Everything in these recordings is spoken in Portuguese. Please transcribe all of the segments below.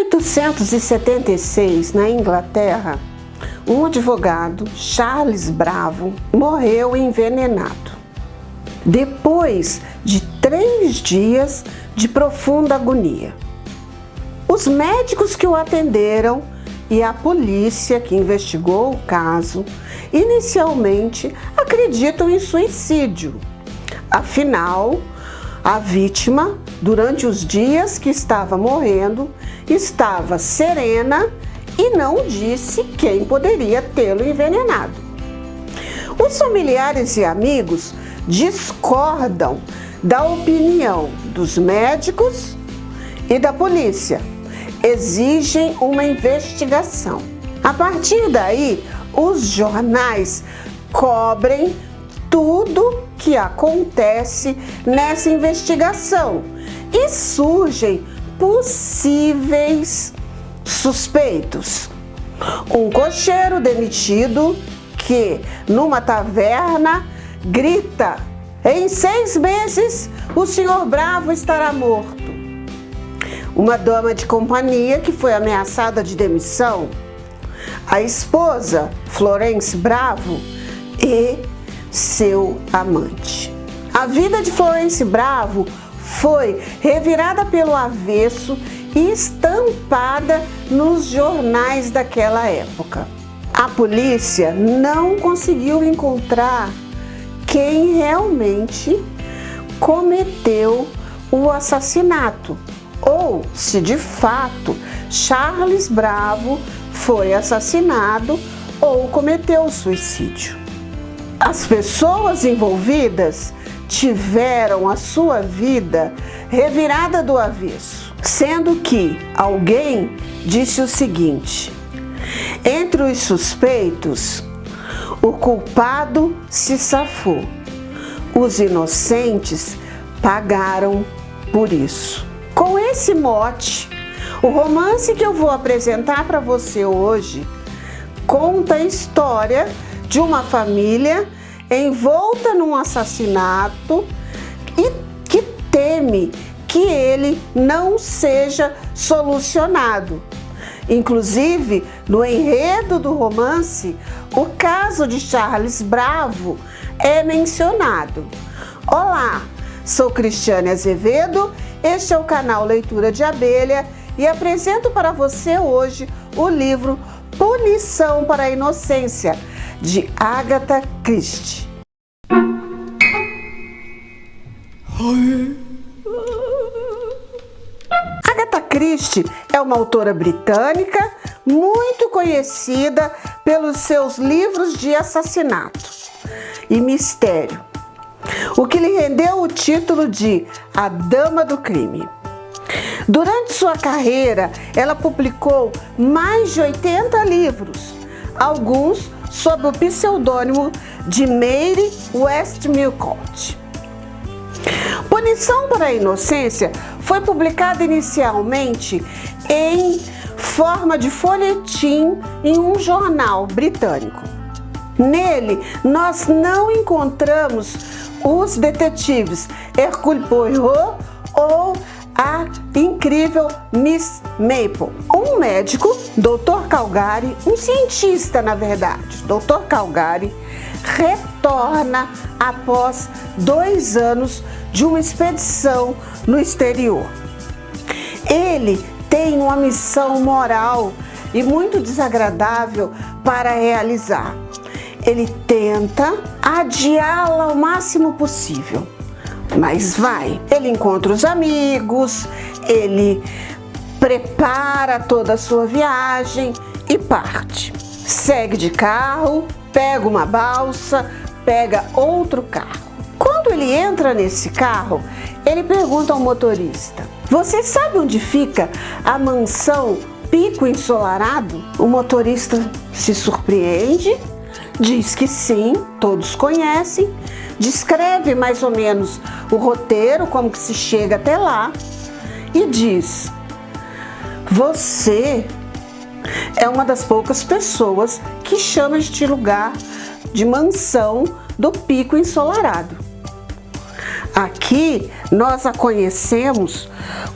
1876, na Inglaterra, um advogado, Charles Bravo, morreu envenenado, depois de 3 dias de profunda agonia. Os médicos que o atenderam e a polícia que investigou o caso, inicialmente acreditam em suicídio. Afinal, a vítima, durante os dias que estava morrendo, estava serena e não disse quem poderia tê-lo envenenado. Os familiares e amigos discordam da opinião dos médicos e da polícia. Exigem uma investigação. A partir daí, os jornais cobrem tudo que acontece nessa investigação e surgem possíveis suspeitos. Um cocheiro demitido que, numa taverna, grita: "Em 6 meses, o Sr. Bravo estará morto." Uma dama de companhia que foi ameaçada de demissão, a esposa, Florence Bravo, e seu amante. A vida de Florence Bravo foi revirada pelo avesso e estampada nos jornais daquela época. A polícia não conseguiu encontrar quem realmente cometeu o assassinato, ou se de fato Charles Bravo foi assassinado ou cometeu suicídio. As pessoas envolvidas tiveram a sua vida revirada do avesso, sendo que alguém disse o seguinte: entre os suspeitos, o culpado se safou, os inocentes pagaram por isso. Com esse mote, o romance que eu vou apresentar para você hoje conta a história de uma família envolta num assassinato e que teme que ele não seja solucionado. Inclusive, no enredo do romance, o caso de Charles Bravo é mencionado. Olá, sou Cristiane Azevedo, este é o canal Leitura de Abelha e apresento para você hoje o livro Punição para a Inocência, de Agatha Christie. Agatha Christie é uma autora britânica muito conhecida pelos seus livros de assassinato e mistério, o que lhe rendeu o título de A Dama do Crime. Durante sua carreira, ela publicou mais de 80 livros, alguns sob o pseudônimo de Mary Westmacott. Punição para a Inocência foi publicada inicialmente em forma de folhetim em um jornal britânico. Nele, nós não encontramos os detetives Hercule Poirot ou a incrível Miss Maple. Um médico, Dr. Calgary, um cientista na verdade, Dr. Calgary, retorna após 2 anos de uma expedição no exterior. Ele tem uma missão moral e muito desagradável para realizar. Ele tenta adiá-la o máximo possível, mas vai. Ele encontra os amigos, ele prepara toda a sua viagem e parte. Segue de carro, pega uma balsa, pega outro carro. Quando ele entra nesse carro, ele pergunta ao motorista: "Você sabe onde fica a mansão Pico Ensolarado?" O motorista se surpreende, diz que sim, todos conhecem, descreve mais ou menos o roteiro, como que se chega até lá, e diz: "Você é uma das poucas pessoas que chama este lugar de mansão do Pico Ensolarado. Aqui nós a conhecemos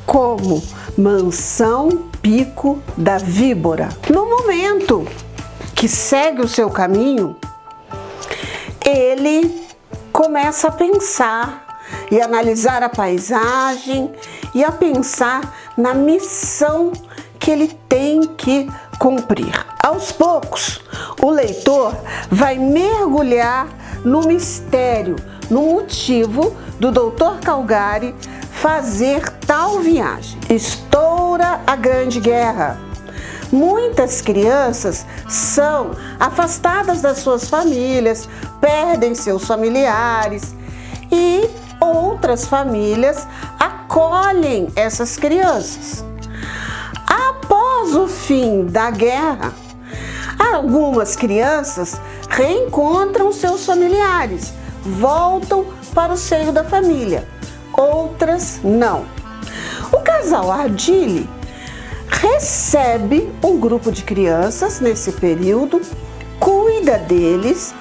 como Mansão pico da víbora. No momento que segue o seu caminho, ele começa a pensar e analisar a paisagem e a pensar na missão que ele tem que cumprir. Aos poucos, o leitor vai mergulhar no mistério, no motivo do Dr. Calgary fazer tal viagem. Estoura a Grande Guerra. Muitas crianças são afastadas das suas famílias, perdem seus familiares e outras famílias acolhem essas crianças. Após o fim da guerra, algumas crianças reencontram seus familiares, voltam para o seio da família, outras não. O casal Ardili recebe um grupo de crianças nesse período, cuida deles,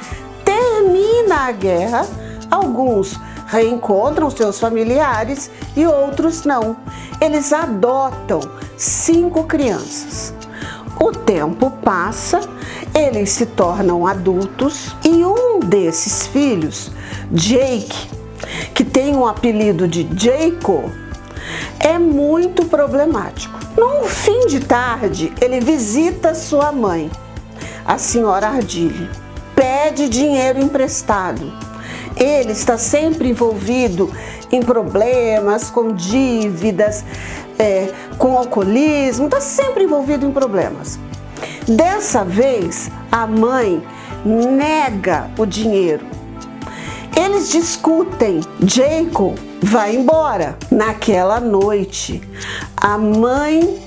termina a guerra, alguns reencontram seus familiares e outros não. Eles adotam 5 crianças. O tempo passa, eles se tornam adultos e um desses filhos, Jake, que tem o apelido de Jacob, é muito problemático. Num fim de tarde, ele visita sua mãe, a senhora Ardili, pede dinheiro emprestado. Ele está sempre envolvido em problemas, com dívidas, com alcoolismo, está sempre envolvido em problemas. Dessa vez, a mãe nega o dinheiro. Eles discutem, Jacob vai embora. Naquela noite, a mãe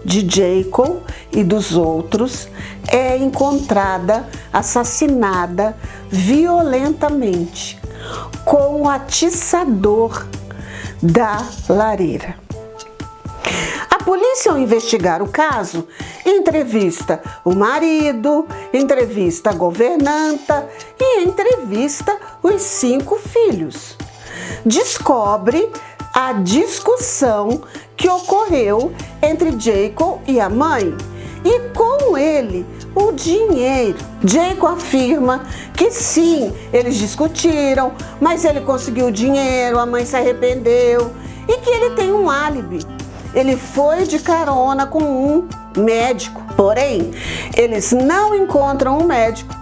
de Jacob e dos outros é encontrada assassinada violentamente com o atiçador da lareira. A polícia, ao investigar o caso, entrevista o marido, entrevista a governanta e entrevista os 5 filhos. Descobre a discussão que ocorreu entre Jacob e a mãe e com ele o dinheiro. Jacob afirma que sim, eles discutiram, mas ele conseguiu o dinheiro, a mãe se arrependeu e que ele tem um álibi. Ele foi de carona com um médico, porém, eles não encontram um médico,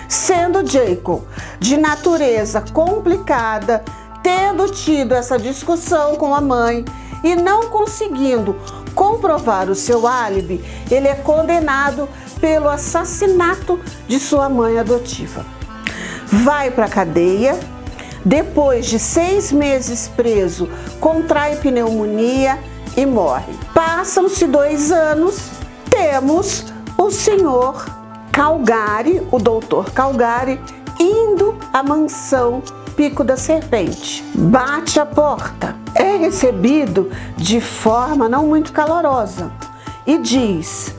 sendo Jacob de natureza complicada, tendo tido essa discussão com a mãe e não conseguindo comprovar o seu álibi, ele é condenado pelo assassinato de sua mãe adotiva. Vai para a cadeia, depois de 6 meses preso, contrai pneumonia e morre. Passam-se 2 anos, temos o senhor Calgary, o Dr. Calgary, indo à mansão Pico da Serpente. Bate a porta, é recebido de forma não muito calorosa e diz: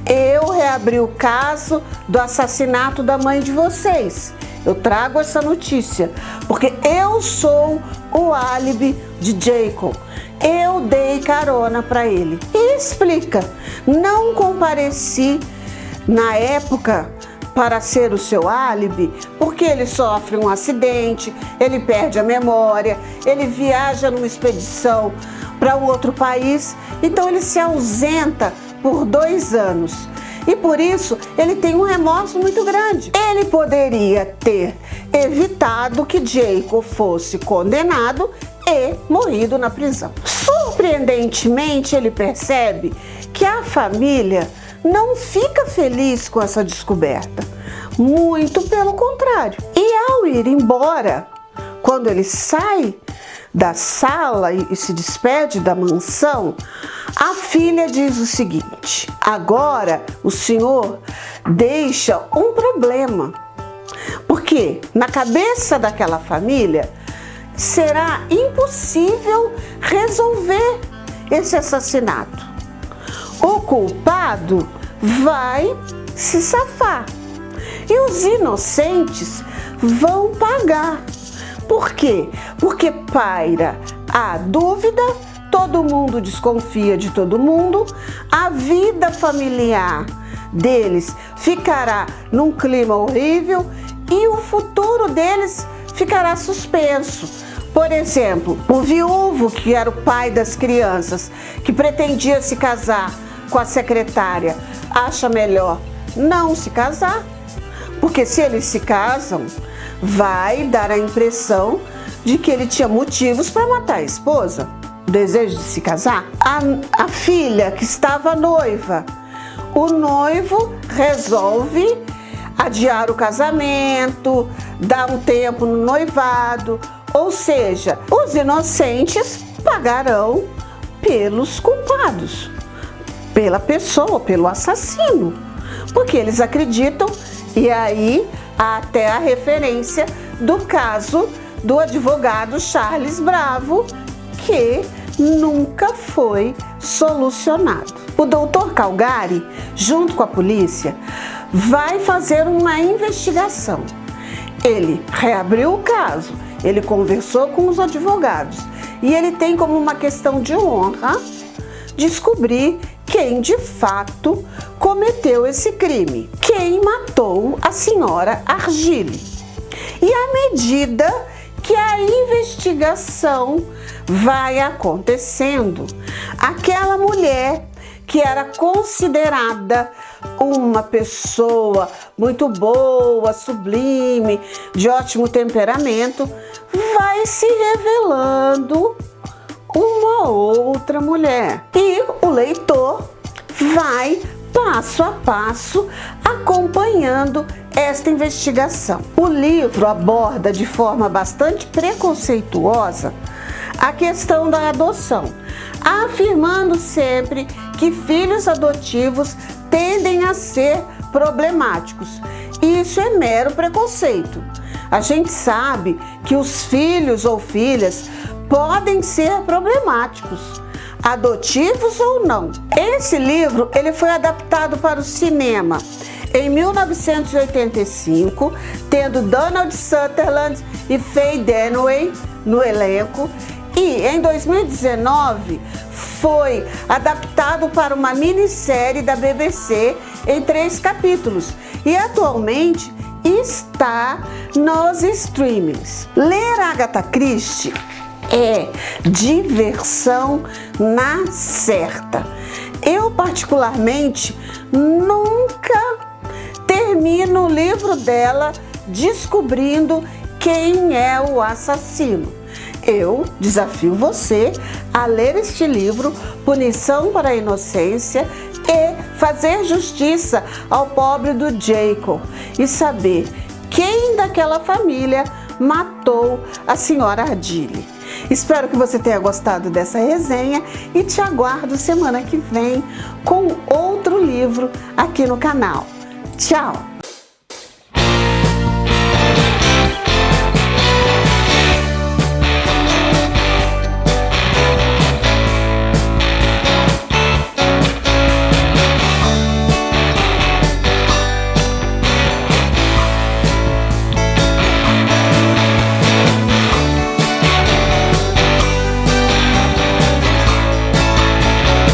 eu reabri o caso do assassinato da mãe de vocês. Eu trago essa notícia porque eu sou o álibi de Jacob. Eu dei carona para ele. E explica: não compareci na época para ser o seu álibi, porque ele sofre um acidente, ele perde a memória, ele viaja numa expedição para um outro país, então ele se ausenta por 2 anos. E por isso ele tem um remorso muito grande. Ele poderia ter evitado que Jacob fosse condenado e morrido na prisão. Surpreendentemente, ele percebe que a família não fica feliz com essa descoberta. Muito pelo contrário. E ao ir embora, quando ele sai da sala e se despede da mansão, a filha diz o seguinte: agora o senhor deixa um problema, porque na cabeça daquela família será impossível resolver esse assassinato. O culpado vai se safar e os inocentes vão pagar. Por quê? Porque paira a dúvida, todo mundo desconfia de todo mundo, a vida familiar deles ficará num clima horrível e o futuro deles ficará suspenso. Por exemplo, o viúvo, que era o pai das crianças, que pretendia se casar com a secretária, acha melhor não se casar, porque se eles se casam, vai dar a impressão de que ele tinha motivos para matar a esposa, o desejo de se casar. A filha que estava noiva, o noivo resolve adiar o casamento, dar um tempo no noivado, ou seja, os inocentes pagarão pelos culpados, pela pessoa, pelo assassino, porque eles acreditam, e aí há até a referência do caso do advogado Charles Bravo, que nunca foi solucionado. O doutor Calgary, junto com a polícia, vai fazer uma investigação. Ele reabriu o caso, ele conversou com os advogados e ele tem como uma questão de honra descobrir quem de fato cometeu esse crime, quem matou a senhora Argyle. E à medida que a investigação vai acontecendo, aquela mulher que era considerada uma pessoa muito boa, sublime, de ótimo temperamento, vai se revelando uma outra mulher. E o leitor vai passo a passo acompanhando esta investigação. O livro aborda de forma bastante preconceituosa a questão da adoção, afirmando sempre que filhos adotivos tendem a ser problemáticos. Isso é mero preconceito. A gente sabe que os filhos ou filhas podem ser problemáticos, adotivos ou não. Esse livro ele foi adaptado para o cinema em 1985, tendo Donald Sutherland e Faye Dunaway no elenco, e em 2019 foi adaptado para uma minissérie da BBC em 3 capítulos e atualmente está nos streamings. Ler Agatha Christie é diversão na certa. Eu particularmente nunca termino o livro dela descobrindo quem é o assassino. Eu desafio você a ler este livro, Punição para a Inocência, e fazer justiça ao pobre do Jacob e saber quem daquela família matou a senhora Argyle. Espero que você tenha gostado dessa resenha e te aguardo semana que vem com outro livro aqui no canal. Tchau!